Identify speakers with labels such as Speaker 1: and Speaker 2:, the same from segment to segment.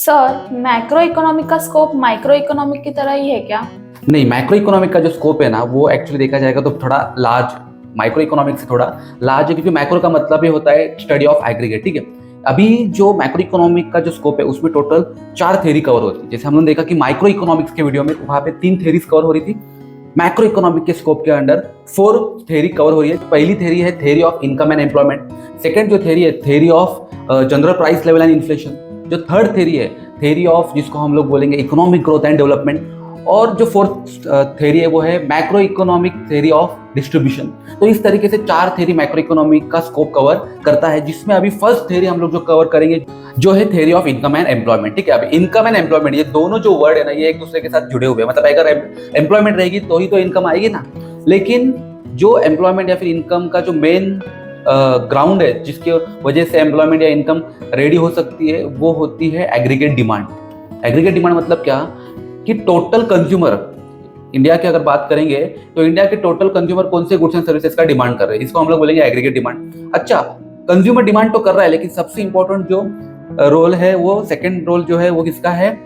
Speaker 1: Sir, macro economic का scope micro economic की तरह ही है क्या?
Speaker 2: नहीं, माइक्रो इकोनॉमिक का जो स्कोप है ना वो एक्चुअली देखा जाएगा तो थोड़ा लार्ज, माइक्रो इकोनॉमिक से थोड़ा लार्ज है, क्योंकि मैक्रो का मतलब ही होता है स्टडी ऑफ एग्रीगेट। ठीक है, अभी जो मैक्रो इकोनॉमिक का जो स्कोप है उसमें टोटल 4 थ्योरी कवर होती है। जैसे हमने देखा कि माइक्रो इकोनॉमिक्स के वीडियो में वहां पे 3 थ्योरीज कवर हो रही थी, मैक्रो इकोनॉमिक के स्कोप के अंडर 4 थ्योरी कवर हो रही है। पहली थ्योरी है theory of income and employment, second जो थ्योरी है theory of general price level and inflation, जो थर्ड थ्योरी है थ्योरी ऑफ जिसको हम लोग बोलेंगे इकोनॉमिक ग्रोथ एंड डेवलपमेंट, और जो फोर्थ थ्योरी है वो है macro economic theory of distribution. तो इस तरीके से 4 थ्योरी मैक्रो इकोनॉमिक का स्कोप कवर करता है, जिसमें अभी फर्स्ट थ्योरी हम लोग जो कवर करेंगे जो है theory of income and employment. ठीक है, अभी इनकम एंड एम्प्लॉयमेंट ये दोनों जो वर्ड है ना ये एक दूसरे के साथ जुड़े हुए हैं। मतलब अगर एम्प्लॉयमेंट रहेगी तो ही तो इनकम आएगी ना, लेकिन जो एम्प्लॉयमेंट या फिर इनकम का जो मेन ग्राउंड है जिसकी वजह से एम्प्लॉयमेंट या इनकम रेडी हो सकती है वो होती है एग्रीगेट डिमांड। एग्रीगेट डिमांड मतलब क्या कि टोटल कंज्यूमर इंडिया की अगर बात करेंगे तो इंडिया के टोटल कंज्यूमर कौन से गुड्स एंड सर्विसेज का डिमांड कर रहे हैं, इसको हम लोग बोलेंगे एग्रीगेट डिमांड। अच्छा, कंज्यूमर डिमांड तो कर रहा है, लेकिन सबसे इंपॉर्टेंट जो रोल है वो सेकंड रोल जो है वो किसका है,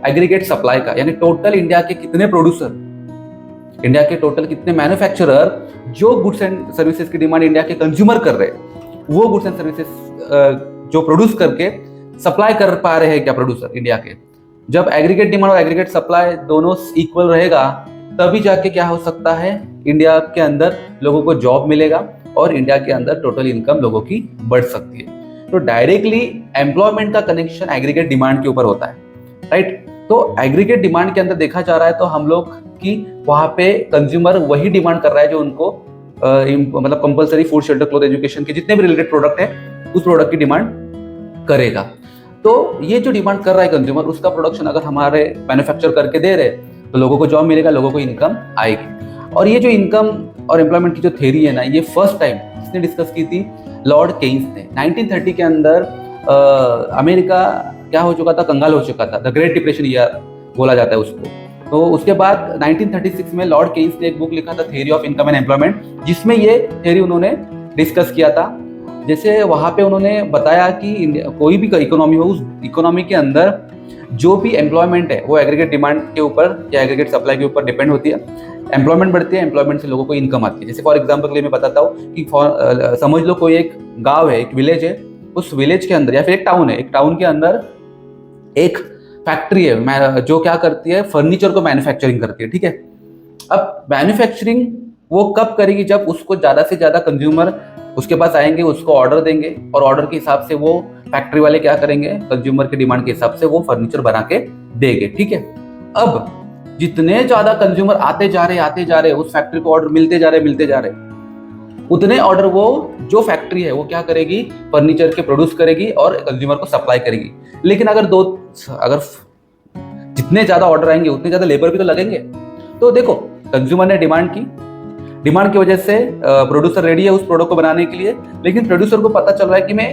Speaker 2: एग्रीगेट सप्लाई का। यानी टोटल इंडिया के कितने प्रोड्यूसर, इंडिया के टोटल कितने मैन्युफैक्चरर जो गुड्स एंड सर्विसेज की डिमांड इंडिया के कंज्यूमर कर रहे हैं वो गुड्स एंड सर्विसेज जो प्रोड्यूस करके सप्लाई कर पा रहे हैं क्या प्रोड्यूसर इंडिया के। जब एग्रीगेट डिमांड और एग्रीगेट सप्लाई दोनों इक्वल रहेगा तभी जाके क्या हो सकता है, इंडिया के अंदर लोगों को जॉब मिलेगा और इंडिया के अंदर टोटल इनकम लोगों की बढ़ सकती है। तो डायरेक्टली एम्प्लॉयमेंट का कनेक्शन एग्रीगेट डिमांड के ऊपर होता है, राइट। तो एग्रीगेट डिमांड के अंदर देखा जा रहा है तो हम लोग की वहां पे कंज्यूमर वही डिमांड कर रहा है जो उनको मतलब compulsory food shelter cloth education के जितने भी रिलेटेड प्रोडक्ट है उस प्रोडक्ट की डिमांड करेगा। तो ये जो डिमांड कर रहा है कंज्यूमर उसका प्रोडक्शन अगर हमारे मैन्युफैक्चर करके दे रहे तो लोगों को जॉब मिलेगा, लोगों को इनकम आएगी। और ये जो इनकम और एम्प्लॉयमेंट की जो थ्योरी है ना ये फर्स्ट टाइम इसने डिस्कस की थी लॉर्ड केन्स ने 1930 के अंदर। अमेरिका क्या हो चुका था, कंगाल हो चुका था, द ग्रेट डिप्रेशन ईयर बोला जाता है उसको। तो उसके बाद 1936 में लॉर्ड केन्स ने एक बुक लिखा था theory of income and employment, जिसमें ये थ्योरी उन्होंने डिस्कस किया था। जैसे वहां पे उन्होंने बताया कि कोई भी इकोनॉमी हो उस इकोनॉमी के अंदर जो भी एम्प्लॉयमेंट है वो एग्रीगेट डिमांड के ऊपर या एग्रीगेट सप्लाई के ऊपर डिपेंड होती है। एम्प्लॉयमेंट बढ़ती है, एम्प्लॉयमेंट से लोगों को इनकम आती है। जैसे फॉर एग्जाम्पल के लिए मैं बताता हूँ कि समझ लो कोई एक गाँव है, एक विलेज है, उस विलेज के अंदर या फिर एक टाउन है, एक टाउन के अंदर एक फैक्ट्री है जो क्या करती है, फर्नीचर को मैन्युफैक्चरिंग करती है। ठीक है, अब मैन्युफैक्चरिंग वो कब करेगी, जब उसको ज्यादा से ज्यादा कंज्यूमर उसके पास आएंगे, उसको ऑर्डर देंगे और ऑर्डर के हिसाब से वो फैक्ट्री वाले क्या करेंगे, कंज्यूमर की डिमांड के हिसाब से वो फर्नीचर बना के देंगे। ठीक है, अब जितने ज्यादा कंज्यूमर आते जा रहे उस फैक्ट्री को ऑर्डर मिलते जा रहे उतने ऑर्डर वो जो फैक्ट्री है वो क्या करेगी, फर्नीचर के प्रोड्यूस करेगी और कंज्यूमर को सप्लाई करेगी। लेकिन अगर जितने ज्यादा ऑर्डर आएंगे उतने ज्यादा लेबर भी तो लगेंगे। तो देखो, कंज्यूमर ने डिमांड की वजह से प्रोड्यूसर रेडी है उस प्रोडक्ट को बनाने के लिए, लेकिन प्रोड्यूसर को पता चल रहा है कि मैं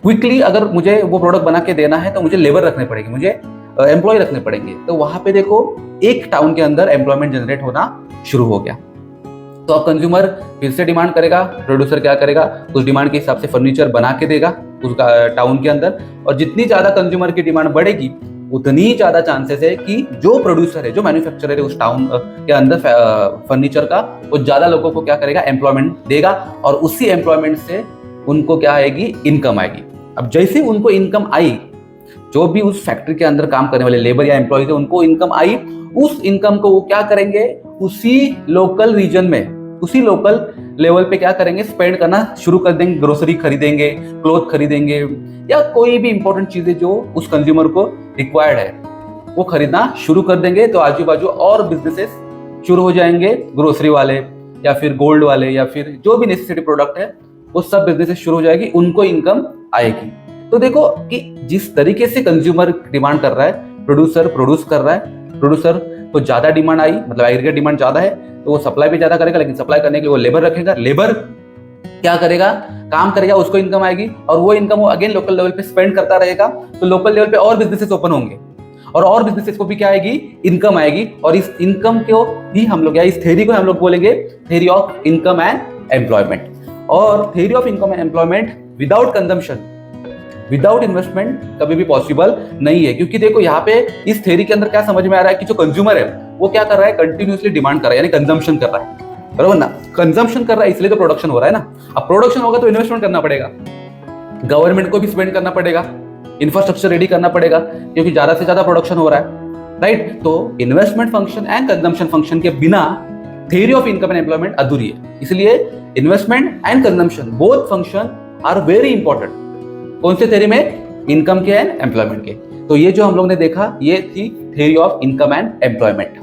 Speaker 2: क्विकली अगर मुझे वो प्रोडक्ट बना के देना है तो मुझे लेबर रखने पड़ेंगे, मुझे एम्प्लॉय रखने पड़ेंगे। तो वहां पे देखो एक टाउन के अंदर एम्प्लॉयमेंट जनरेट होना शुरू हो गया। तो अब कंज्यूमर फिर से डिमांड करेगा, प्रोड्यूसर क्या करेगा, उस डिमांड के हिसाब से फर्नीचर बना के देगा उस टाउन के अंदर। और जितनी ज्यादा कंज्यूमर की डिमांड बढ़ेगी उतनी ज्यादा चांसेस है कि जो प्रोड्यूसर है, जो मैन्युफैक्चरर है उस टाउन के अंदर फर्नीचर का, वो ज्यादा लोगों को क्या करेगा, एम्प्लॉयमेंट देगा और उसी एम्प्लॉयमेंट से उनको क्या आएगी, इनकम आएगी। अब जैसे उनको इनकम आई, जो भी उस फैक्ट्री के अंदर काम करने वाले लेबर या एम्प्लॉयज है उनको इनकम आई, उस इनकम को वो क्या करेंगे, उसी लोकल रीजन में, उसी लोकल लेवल पे क्या करेंगे, स्पेंड करना शुरू कर देंगे। ग्रोसरी खरीदेंगे, क्लोथ खरीदेंगे या कोई भी इंपॉर्टेंट चीजें जो उस कंज्यूमर को रिक्वायर्ड है वो खरीदना शुरू कर देंगे। तो आजू बाजू और बिजनेसेस शुरू हो जाएंगे, ग्रोसरी वाले या फिर गोल्ड वाले या फिर जो भी नेसेसिटी प्रोडक्ट है वो सब बिजनेसेस शुरू हो जाएगी, उनको इनकम आएगी। तो देखो कि जिस तरीके से कंज्यूमर डिमांड कर रहा है, प्रोड्यूसर प्रोड्यूस कर रहा है, प्रोड्यूसर को ज्यादा डिमांड आई, मतलब एग्रीगेट डिमांड ज्यादा है तो वो सप्लाई भी ज्यादा करेगा, लेकिन सप्लाई करने के लिए वो लेबर रखेगा, लेबर क्या करेगा, काम करेगा, उसको इनकम आएगी और वो इनकम वो अगेन लोकल लेवल पे स्पेंड करता रहेगा। तो लोकल लेवल पे और बिजनेसेस ओपन होंगे और बिजनेसेस को भी क्या आएगी, इनकम आएगी। और इस इनकम को ही हम लोग या इस थ्योरी को हम लोग बोलेंगे theory of income and employment. और theory of income and employment without consumption without investment कभी भी पॉसिबल नहीं है। क्योंकि देखो यहाँ पे इस थ्योरी के अंदर क्या समझ में आ रहा है कि जो कंज्यूमर है वो क्या कर रहा है, कंटिन्यूअसली डिमांड कर रहा है, यानी कंजम्पशन कर रहा है, बराबर ना। कंजम्पशन कर रहा है इसलिए तो प्रोडक्शन हो रहा है ना। अब प्रोडक्शन होगा तो इन्वेस्टमेंट करना पड़ेगा, गवर्नमेंट को भी स्पेंड करना पड़ेगा, इंफ्रास्ट्रक्चर रेडी करना पड़ेगा, क्योंकि ज्यादा से ज्यादा प्रोडक्शन हो रहा है, राइट। तो investment function and consumption function के बिना theory of income and employment अधूरी है। इसलिए investment and consumption both function are very important. कौन से थ्योरी में? इनकम के एंड एम्प्लॉयमेंट के। तो ये जो हम लोग ने देखा ये थी theory of income and employment.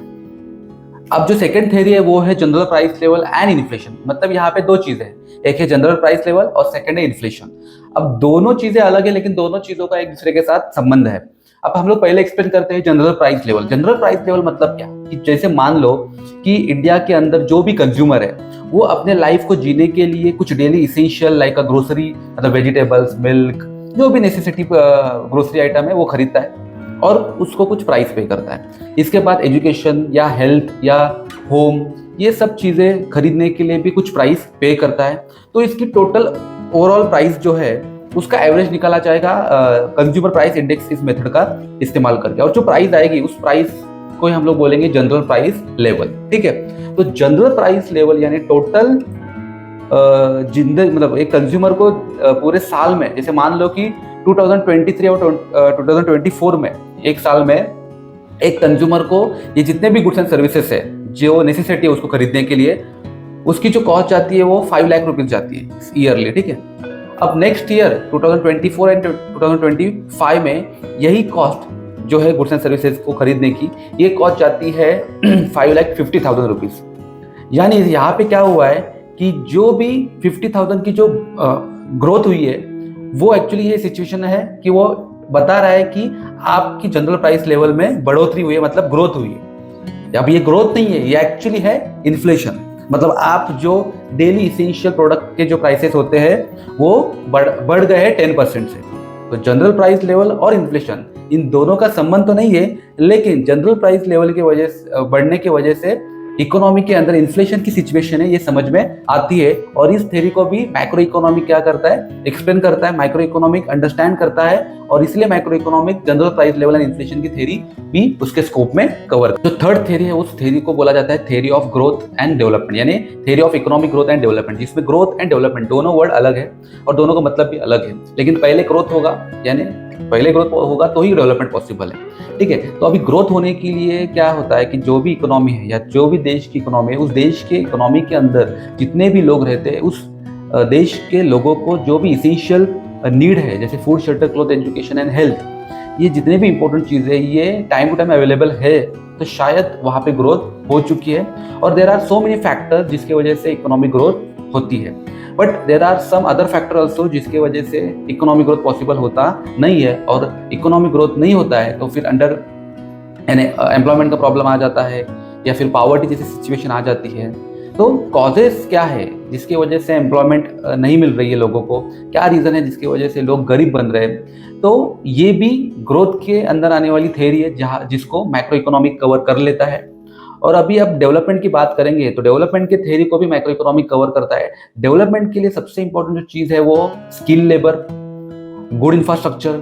Speaker 2: अब जो सेकंड थ्योरी है वो है general price level and inflation. मतलब यहाँ पे दो चीजें हैं, एक है जनरल प्राइस लेवल और सेकंड है इन्फ्लेशन। अब दोनों चीजें अलग है लेकिन दोनों चीजों का एक दूसरे के साथ संबंध है। अब हम लोग पहले एक्सप्लेन करते हैं general price level. General price level मतलब क्या कि जैसे मान लो कि इंडिया के अंदर जो भी कंज्यूमर है वो अपने लाइफ को जीने के लिए कुछ डेली इसेंशियल लाइक ग्रोसरी, मतलब वेजिटेबल्स, मिल्क, जो भी नेसेसिटी ग्रोसरी आइटम है वो खरीदता है और उसको कुछ प्राइस पे करता है। इसके बाद एजुकेशन या हेल्थ या होम, ये सब चीज़ें खरीदने के लिए भी कुछ प्राइस पे करता है। तो इसकी टोटल ओवरऑल प्राइस जो है उसका एवरेज निकाला जाएगा कंज्यूमर प्राइस इंडेक्स इस मेथड का इस्तेमाल करके, और जो प्राइस आएगी उस प्राइस को हम लोग बोलेंगे जनरल प्राइस लेवल। ठीक है, तो जनरल प्राइस लेवल यानी टोटल जिंदगी, मतलब एक कंज्यूमर को पूरे साल में, जैसे मान लो कि 2023 और 2024 में एक साल में एक कंज्यूमर को ये जितने भी गुड्स एंड सर्विसेज है जो नेसेसिटी है उसको खरीदने के लिए, उसकी जो कॉस्ट जाती है वो 5 लाख रुपीज जाती है ईयरली। ठीक है, अब नेक्स्ट ईयर 2024 एंड 2025 में यही कॉस्ट जो है गुड्स एंड सर्विसेज को खरीदने की, ये कॉस्ट जाती है 5,50,000 रुपीज। यानी यहाँ पे क्या हुआ है कि जो भी 50,000 की जो ग्रोथ हुई है वो एक्चुअली ये सिचुएशन है कि वो बता रहा है कि आपकी जनरल प्राइस लेवल में बढ़ोतरी हुई है, मतलब ग्रोथ हुई है। अब ये ग्रोथ नहीं है, ये एक्चुअली है इन्फ्लेशन। मतलब आप जो डेली इसेंशियल प्रोडक्ट के जो प्राइसेस होते हैं वो बढ़ गए हैं 10% से। तो जनरल प्राइस लेवल और इन्फ्लेशन इन दोनों का संबंध तो नहीं है, लेकिन जनरल प्राइस लेवल की वजह से बढ़ने की वजह से इकोनॉमी के अंदर इन्फ्लेशन की सिचुएशन है ये समझ में आती है। और इस थ्योरी को भी माइक्रो इकोनॉमिक क्या करता है, एक्सप्लेन करता है, माइक्रो इकोनॉमिक अंडरस्टैंड करता है, और इसलिए micro economic general price level and inflation की थ्योरी भी उसके स्कोप में कवर। जो थर्ड थ्योरी है उस थ्योरी को बोला जाता है theory of growth and development, यानी theory of economic growth and development, जिसमें ग्रोथ एंड डेवलपमेंट दोनों वर्ड अलग है और दोनों का मतलब भी अलग है। लेकिन पहले ग्रोथ होगा, यानी पहले ग्रोथ होगा तो ही डेवलपमेंट पॉसिबल है। ठीक है, तो अभी ग्रोथ होने के लिए क्या होता है कि जो भी इकोनॉमी है या जो भी देश की इकोनॉमी है, उस देश के इकोनॉमी के अंदर जितने भी लोग रहते हैं उस देश के लोगों को जो भी इसेंशियल नीड है, जैसे food, shelter, cloth, education and health, ये जितने भी इंपॉर्टेंट चीज़ें ये टाइम टू टाइम अवेलेबल है, तो शायद वहाँ पे ग्रोथ हो चुकी है। और there are so many factors जिसकी वजह से इकोनॉमिक ग्रोथ होती है, but there are some other factor also जिसकी वजह से इकोनॉमिक ग्रोथ पॉसिबल होता नहीं है। और इकोनॉमिक ग्रोथ नहीं होता है तो फिर अंडर यानी एम्प्लॉयमेंट का प्रॉब्लम आ जाता है या फिर पॉवर्टी जैसी सिचुएशन आ जाती है। तो कॉजेस क्या है जिसकी वजह से एम्प्लॉयमेंट नहीं मिल रही है लोगों को, क्या रीज़न है जिसकी वजह से लोग गरीब बन रहे हैं, तो ये भी ग्रोथ के अंदर आने वाली थ्योरी है जहाँ जिसको मैक्रो इकोनॉमिक कवर कर लेता है। और अभी अब डेवलपमेंट की बात करेंगे तो डेवलपमेंट के थ्योरी को भी मैक्रो इकोनॉमिक कवर करता है। डेवलपमेंट के लिए सबसे इंपॉर्टेंट जो चीज़ है वो स्किल लेबर, गुड इंफ्रास्ट्रक्चर।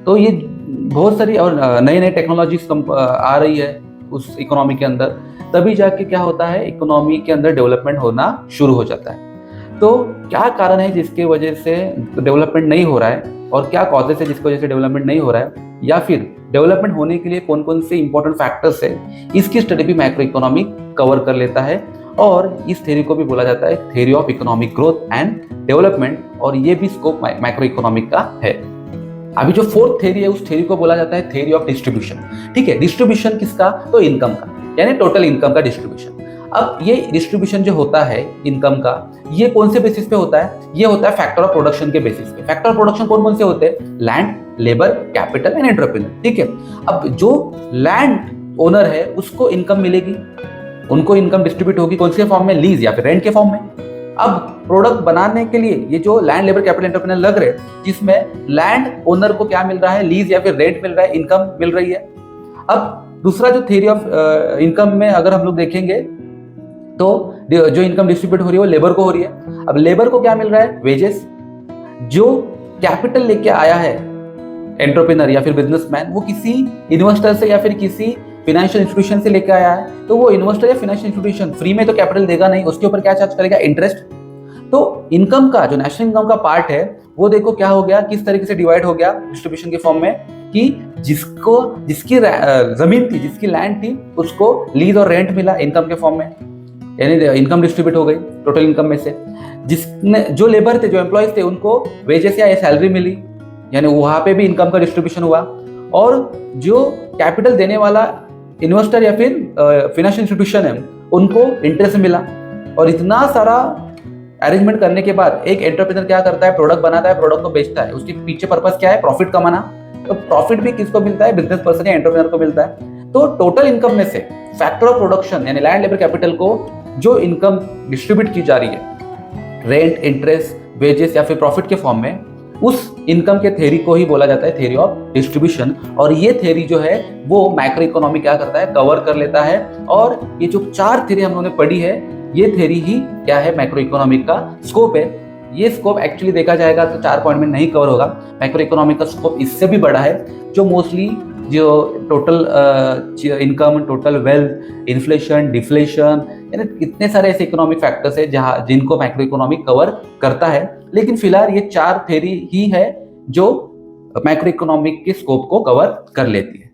Speaker 2: तो ये बहुत सारी और नई नई टेक्नोलॉजीज आ रही है उस इकोनॉमी के अंदर, तभी जाके क्या होता है इकोनॉमी के अंदर डेवलपमेंट होना शुरू हो जाता है। तो क्या कारण है जिसके वजह से डेवलपमेंट नहीं हो रहा है और क्या कॉजेस है जिसकी वजह से डेवलपमेंट नहीं हो रहा है, या फिर डेवलपमेंट होने के लिए कौन कौन से इंपॉर्टेंट फैक्टर्स है, इसकी स्टडी भी मैक्रो इकोनॉमिक कवर कर लेता है। और इस थ्योरी को भी बोला जाता है theory of economic growth and development, और ये भी स्कोप मैक्रो इकोनॉमिक का है। अभी जो फोर्थ थ्योरी है उस थ्योरी को बोला जाता है थ्योरी ऑफ डिस्ट्रीब्यूशन। ठीक है, डिस्ट्रीब्यूशन किसका, तो इनकम का, यानी टोटल इनकम का डिस्ट्रीब्यूशन। अब ये डिस्ट्रीब्यूशन जो होता है इनकम का, ये कौन से बेसिस पे होता है, ये होता है फैक्टर ऑफ प्रोडक्शन के बेसिस पे। फैक्टर ऑफ प्रोडक्शन कौन कौन से होते हैं, land, labour, capital and entrepreneur. ठीक है, अब जो लैंड ओनर है उसको इनकम मिलेगी, उनको इनकम डिस्ट्रीब्यूट होगी कौन से फॉर्म में, लीज या फिर रेंट के फॉर्म में। अब प्रोडक्ट बनाने के लिए ये जो लैंड, लेबर, कैपिटल, एंटरप्रेन्योर लग रहे हैं, जिसमें लैंड ओनर को क्या मिल रहा है, लीज या फिर रेंट मिल रहा है, इनकम मिल रही है। अब दूसरा जो थ्योरी ऑफ इनकम में अगर हम लोग देखेंगे तो जो इनकम डिस्ट्रीब्यूट हो रही है वो लेबर को हो रही है। अब लेबर को क्या मिल रहा है, वेजेस। जो कैपिटल लेके आया है एंटरप्रेन्योर या फिर बिजनेसमैन, वो किसी इन्वेस्टर से या फिर किसी फाइनेंशियल इंस्टीट्यूशन से लेके आया है, तो वो इन्वेस्टर या फाइनेंशियल इंस्टीट्यूशन फ्री में तो कैपिटल देगा नहीं, उसके ऊपर क्या चार्ज करेगा? इंटरेस्ट। तो इनकम का जो नेशनल इनकम का पार्ट है वो देखो क्या हो गया, किस तरीके से डिवाइड हो गया डिस्ट्रीब्यूशन के फॉर्म में, कि जिसकी जमीन थी, जिसकी लैंड थी, उसको लीज और रेंट मिला इनकम के फॉर्म में, यानी इनकम डिस्ट्रीब्यूट हो गई टोटल इनकम में से। जिसने जो लेबर थे, जो एम्प्लॉयज थे, उनको वेजेस या सैलरी मिली, यानी वहां पे भी इनकम का डिस्ट्रीब्यूशन हुआ। और जो कैपिटल देने वाला इन्वेस्टर या फिर फाइनेंशियल इंस्टीट्यूशन है, उनको इंटरेस्ट मिला। और इतना सारा अरेंजमेंट करने के बाद एक एंटरप्रेन्योर क्या करता है? प्रोडक्ट बनाता है, प्रोडक्ट को बेचता है। उसके पीछे पर्पस क्या है? प्रॉफिट कमाना। तो प्रॉफिट भी किसको मिलता है? बिजनेस पर्सन या एंटरप्रेन्योर को मिलता है। तो टोटल इनकम में से फैक्टर ऑफ प्रोडक्शन यानी लैंड, लेबर, कैपिटल को जो इनकम डिस्ट्रीब्यूट की जा रही है, रेंट, इंटरेस्ट, वेजेस या फिर प्रॉफिट के फॉर्म में, उस इनकम के थ्योरी को ही बोला जाता है थ्योरी ऑफ डिस्ट्रीब्यूशन। और ये थ्योरी जो है वो मैक्रो इकोनॉमी क्या करता है? कवर कर लेता है। और ये जो 4 थ्योरी हम लोगों ने पढ़ी है, ये थ्योरी ही क्या है? मैक्रो इकोनॉमिक का स्कोप है। ये स्कोप एक्चुअली देखा जाएगा तो 4 पॉइंट में नहीं कवर होगा। मैक्रो इकोनॉमिक का स्कोप इससे भी बड़ा है, जो मोस्टली जो total income, total wealth, inflation, deflation, यानी इतने सारे ऐसे इकोनॉमिक फैक्टर्स है जिनको मैक्रो इकोनॉमिक कवर करता है। लेकिन फिलहाल ये 4 थ्योरी ही है जो मैक्रो इकोनॉमिक के स्कोप को कवर कर लेती है।